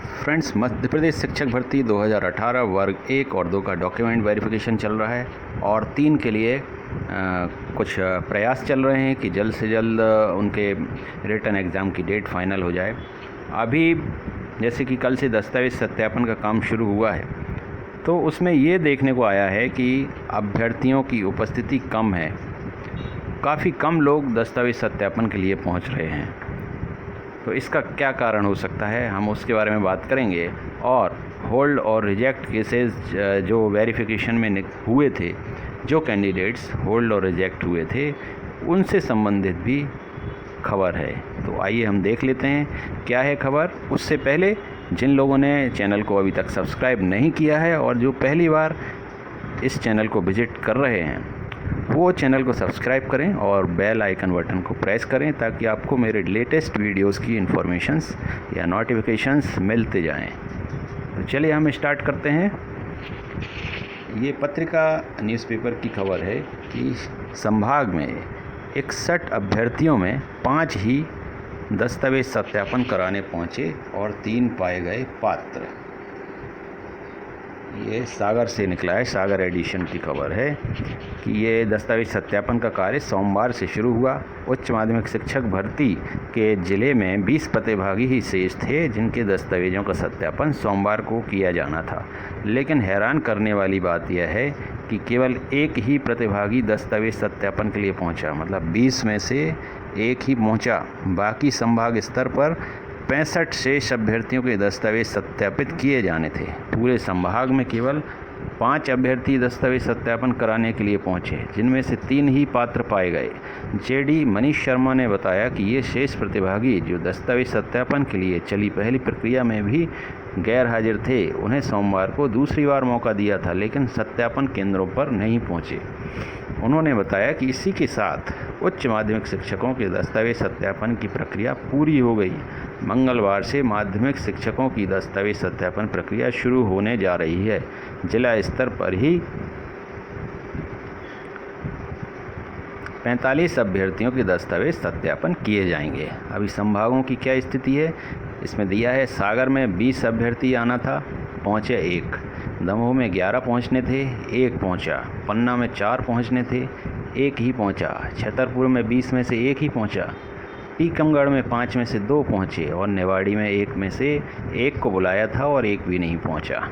Friends, Madhya Pradesh शिक्षक भर्ती 2018 वर्ग 1 और 2 का डॉक्यूमेंट वेरिफिकेशन चल रहा है और 3 के लिए कुछ प्रयास चल रहे हैं कि जल्द से जल्द उनके रिटन एग्ज़ाम की डेट फाइनल हो जाए। अभी जैसे कि कल से दस्तावेज़ सत्यापन का काम शुरू हुआ है, तो उसमें ये देखने को आया है कि अभ्यर्थियों की उपस्थिति कम है। काफ़ी कम लोग दस्तावेज़ सत्यापन के लिए पहुंच रहे हैं। तो इसका क्या कारण हो सकता है, हम उसके बारे में बात करेंगे। और होल्ड और रिजेक्ट केसेस जो वेरिफिकेशन में हुए थे, जो कैंडिडेट्स होल्ड और रिजेक्ट हुए थे, उनसे संबंधित भी खबर है। तो आइए हम देख लेते हैं क्या है खबर। उससे पहले जिन लोगों ने चैनल को अभी तक सब्सक्राइब नहीं किया है और जो पहली बार इस चैनल को विज़िट कर रहे हैं, वो चैनल को सब्सक्राइब करें और बेल आइकन बटन को प्रेस करें ताकि आपको मेरे लेटेस्ट वीडियोस की इन्फॉर्मेशंस या नोटिफिकेशंस मिलते जाएं। तो चलिए हम स्टार्ट करते हैं। ये पत्रिका न्यूज़पेपर की खबर है कि संभाग में 61 अभ्यर्थियों में 5 ही दस्तावेज सत्यापन कराने पहुंचे और 3 पाए गए पात्र। ये सागर से निकला है, सागर एडिशन की खबर है कि ये दस्तावेज सत्यापन का कार्य सोमवार से शुरू हुआ। उच्च माध्यमिक शिक्षक भर्ती के ज़िले में 20 प्रतिभागी ही शेष थे जिनके दस्तावेजों का सत्यापन सोमवार को किया जाना था। लेकिन हैरान करने वाली बात यह है कि केवल एक ही प्रतिभागी दस्तावेज सत्यापन के लिए पहुंचा, मतलब 20 में से एक ही पहुंचा। बाकी संभाग स्तर पर 65 शेष अभ्यर्थियों के दस्तावेज सत्यापित किए जाने थे। पूरे संभाग में केवल 5 अभ्यर्थी दस्तावेज सत्यापन कराने के लिए पहुंचे, जिनमें से 3 ही पात्र पाए गए। जेडी मनीष शर्मा ने बताया कि ये शेष प्रतिभागी जो दस्तावेज सत्यापन के लिए चली पहली प्रक्रिया में भी गैर हाजिर थे, उन्हें सोमवार को दूसरी बार मौका दिया था, लेकिन सत्यापन केंद्रों पर नहीं पहुंचे। उन्होंने बताया कि इसी के साथ उच्च माध्यमिक शिक्षकों के दस्तावेज सत्यापन की प्रक्रिया पूरी हो गई। मंगलवार से माध्यमिक शिक्षकों की दस्तावेज सत्यापन प्रक्रिया शुरू होने जा रही है। जिला स्तर पर ही 45 अभ्यर्थियों के दस्तावेज सत्यापन किए जाएंगे। अभी संभागों की क्या स्थिति है इसमें दिया है। सागर में 20 अभ्यर्थी आना था, पहुँचे 1। दमोह में 11 पहुँचने थे, 1 पहुँचा। पन्ना में 4 पहुँचने थे, 1 ही पहुँचा। छतरपुर में 20 में से 1 ही पहुँचा। टीकमगढ़ में 5 में से 2 पहुँचे और निवाड़ी में 1 में से 1 को बुलाया था और 1 भी नहीं पहुँचा।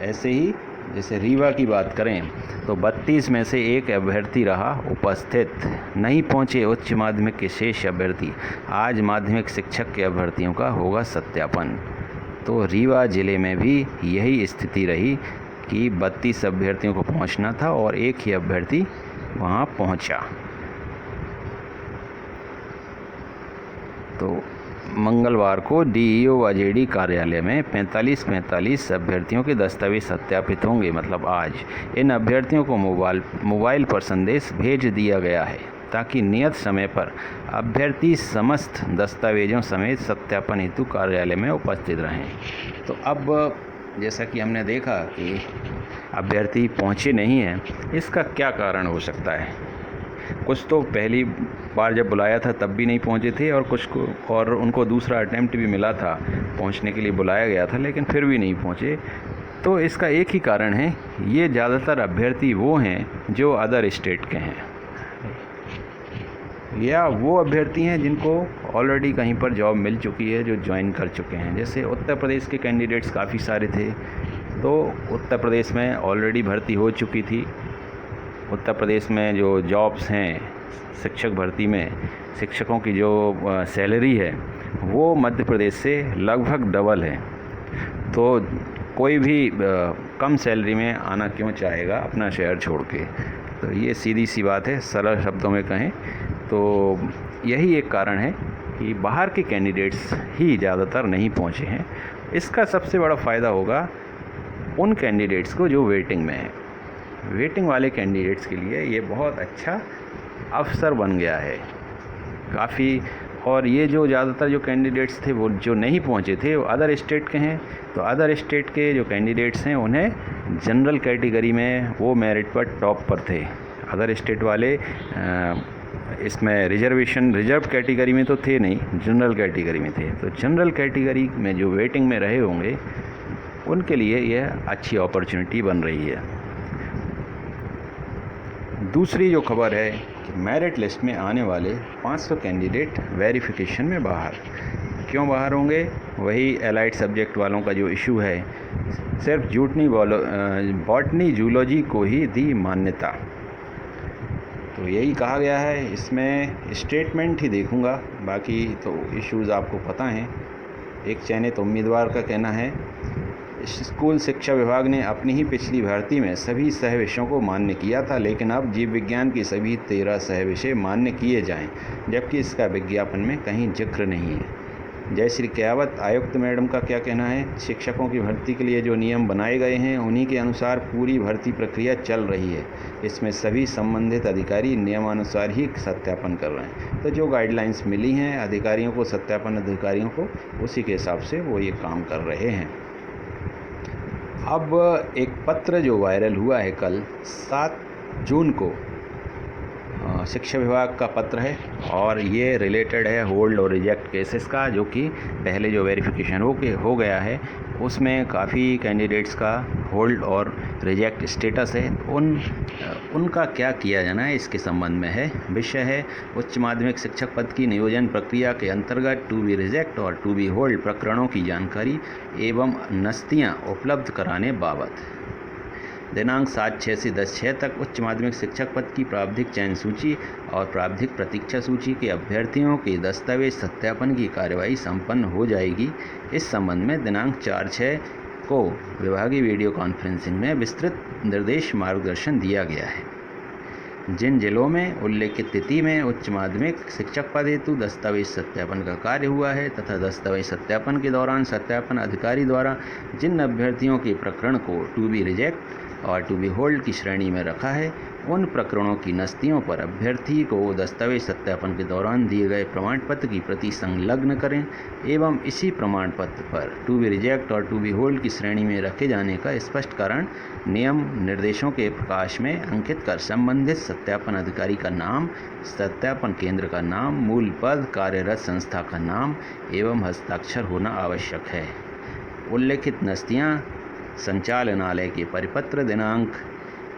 ऐसे ही जैसे रीवा की बात करें तो 32 में से 1 अभ्यर्थी रहा उपस्थित, नहीं पहुँचे उच्च माध्यमिक के शेष अभ्यर्थी। आज माध्यमिक शिक्षक के अभ्यर्थियों का होगा सत्यापन। तो रीवा ज़िले में भी यही स्थिति रही कि 32 अभ्यर्थियों को पहुंचना था और 1 ही अभ्यर्थी वहां पहुंचा। तो मंगलवार को डीईओ व जेडी कार्यालय में 45 अभ्यर्थियों के दस्तावेज सत्यापित होंगे, मतलब आज। इन अभ्यर्थियों को मोबाइल पर संदेश भेज दिया गया है ताकि नियत समय पर अभ्यर्थी समस्त दस्तावेजों समेत सत्यापन हेतु कार्यालय में उपस्थित रहें। तो अब जैसा कि हमने देखा कि अभ्यर्थी पहुंचे नहीं हैं, इसका क्या कारण हो सकता है। कुछ तो पहली बार जब बुलाया था तब भी नहीं पहुंचे थे और कुछ को और उनको दूसरा अटेम्प्ट भी मिला था, पहुंचने के लिए बुलाया गया था लेकिन फिर भी नहीं पहुंचे। तो इसका एक ही कारण है, ये ज़्यादातर अभ्यर्थी वो हैं जो अदर स्टेट के हैं या वो अभ्यर्थी हैं जिनको ऑलरेडी कहीं पर जॉब मिल चुकी है, जो ज्वाइन कर चुके हैं। जैसे उत्तर प्रदेश के कैंडिडेट्स काफ़ी सारे थे, तो उत्तर प्रदेश में ऑलरेडी भर्ती हो चुकी थी। उत्तर प्रदेश में जो जॉब्स हैं शिक्षक भर्ती में, शिक्षकों की जो सैलरी है वो मध्य प्रदेश से लगभग डबल है। तो कोई भी कम सैलरी में आना क्यों चाहेगा अपना शहर छोड़ के। तो ये सीधी सी बात है, सरल शब्दों में कहें तो यही एक कारण है कि बाहर के कैंडिडेट्स ही ज़्यादातर नहीं पहुँचे हैं। इसका सबसे बड़ा फ़ायदा होगा उन कैंडिडेट्स को जो वेटिंग में हैं। वेटिंग वाले कैंडिडेट्स के लिए ये बहुत अच्छा अवसर बन गया है काफ़ी। और ये जो ज़्यादातर जो कैंडिडेट्स थे वो जो नहीं पहुँचे थे वो अदर स्टेट के हैं। तो अदर स्टेट के जो कैंडिडेट्स हैं उन्हें जनरल कैटेगरी में वो मेरिट पर टॉप पर थे। अदर स्टेट वाले इसमें रिजर्व कैटेगरी में तो थे नहीं, जनरल कैटेगरी में थे। तो जनरल कैटेगरी में जो वेटिंग में रहे होंगे उनके लिए यह अच्छी अपॉर्चुनिटी बन रही है। दूसरी जो खबर है कि मेरिट लिस्ट में आने वाले 500 कैंडिडेट वेरिफिकेशन में बाहर। क्यों बाहर होंगे? वही एलाइड सब्जेक्ट वालों का जो इशू है, सिर्फ बॉटनी जूलॉजी को ही दी मान्यता। तो यही कहा गया है। इसमें स्टेटमेंट ही देखूंगा, बाकी तो इश्यूज़ आपको पता हैं। एक चयनित उम्मीदवार का कहना है, स्कूल शिक्षा विभाग ने अपनी ही पिछली भर्ती में सभी सह विषयों को मान्य किया था, लेकिन अब जीव विज्ञान की सभी 13 सह विषय मान्य किए जाएं, जबकि इसका विज्ञापन में कहीं जिक्र नहीं है। जयश्री कियावत आयुक्त मैडम का क्या कहना है? शिक्षकों की भर्ती के लिए जो नियम बनाए गए हैं उन्हीं के अनुसार पूरी भर्ती प्रक्रिया चल रही है। इसमें सभी संबंधित अधिकारी नियमानुसार ही सत्यापन कर रहे हैं। तो जो गाइडलाइंस मिली हैं अधिकारियों को, सत्यापन अधिकारियों को, उसी के हिसाब से वो ये काम कर रहे हैं। अब एक पत्र जो वायरल हुआ है कल 7 जून को, शिक्षा विभाग का पत्र है और ये रिलेटेड है होल्ड और रिजेक्ट केसेस का, जो कि पहले जो वेरिफिकेशन हो गया है उसमें काफ़ी कैंडिडेट्स का होल्ड और रिजेक्ट स्टेटस है। उनका क्या किया जाना है इसके संबंध में है। विषय है उच्च माध्यमिक शिक्षक पद की नियोजन प्रक्रिया के अंतर्गत टू बी रिजेक्ट और टू बी होल्ड प्रकरणों की जानकारी एवं नस्तियाँ उपलब्ध कराने बाबत। दिनांक 7/6 से 10/6 तक उच्च माध्यमिक शिक्षक पद की प्रारंभिक चयन सूची और प्रारंभिक प्रतीक्षा सूची के अभ्यर्थियों के दस्तावेज सत्यापन की कार्यवाही संपन्न हो जाएगी। इस संबंध में दिनांक 4/6 को विभागीय वीडियो कॉन्फ्रेंसिंग में विस्तृत निर्देश मार्गदर्शन दिया गया है। जिन जिलों में उल्लेखित तिथि में उच्च माध्यमिक शिक्षक पद हेतु दस्तावेज सत्यापन का कार्य हुआ है तथा दस्तावेज सत्यापन के दौरान सत्यापन अधिकारी द्वारा जिन अभ्यर्थियों के प्रकरण को टू बी रिजेक्ट और टू बी होल्ड की श्रेणी में रखा है, उन प्रकरणों की नस्तियों पर अभ्यर्थी को दस्तावेज सत्यापन के दौरान दिए गए प्रमाण पत्र की प्रति संलग्न करें एवं इसी प्रमाण पत्र पर टू बी रिजेक्ट और टू बी होल्ड की श्रेणी में रखे जाने का स्पष्ट कारण नियम निर्देशों के प्रकाश में अंकित कर संबंधित सत्यापन अधिकारी का नाम, सत्यापन केंद्र का नाम, मूल पद, कार्यरत संस्था का नाम एवं हस्ताक्षर होना आवश्यक है। उल्लेखित नस्तियाँ संचालनालय के परिपत्र दिनांक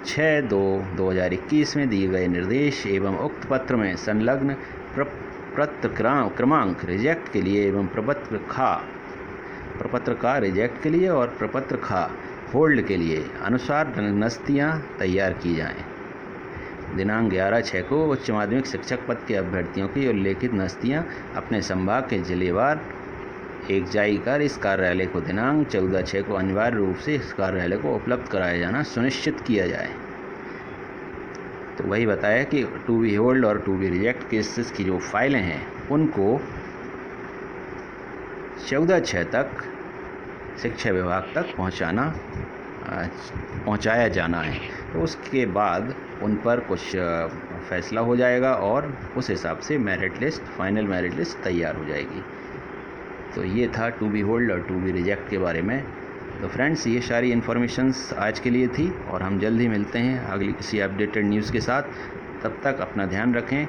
6/2/2021 में दिए गए निर्देश एवं उक्त पत्र में संलग्न प्रपत्र क्रमांक रिजेक्ट के लिए एवं प्रपत्र का रिजेक्ट के लिए और प्रपत्र खा होल्ड के लिए अनुसार नस्तियाँ तैयार की जाएं। दिनांक 11/6 को उच्च माध्यमिक शिक्षक पद के अभ्यर्थियों की उल्लेखित नस्तियाँ अपने संभाग के जिलेवार एक जारी कर इस कार्यालय को दिनांक 14/6 को अनिवार्य रूप से इस कार्यालय को उपलब्ध कराया जाना सुनिश्चित किया जाए। तो वही बताया कि टू बी होल्ड और टू बी रिजेक्ट केसेस की जो फाइलें हैं उनको 14/6 तक शिक्षा विभाग तक पहुंचाया जाना है। तो उसके बाद उन पर कुछ फैसला हो जाएगा और उस हिसाब से फाइनल मेरिट लिस्ट तैयार हो जाएगी। तो ये था टू बी होल्ड और टू बी रिजेक्ट के बारे में। तो फ्रेंड्स, ये सारी इन्फॉर्मेशंस आज के लिए थी और हम जल्द ही मिलते हैं अगली किसी अपडेटेड न्यूज़ के साथ। तब तक अपना ध्यान रखें।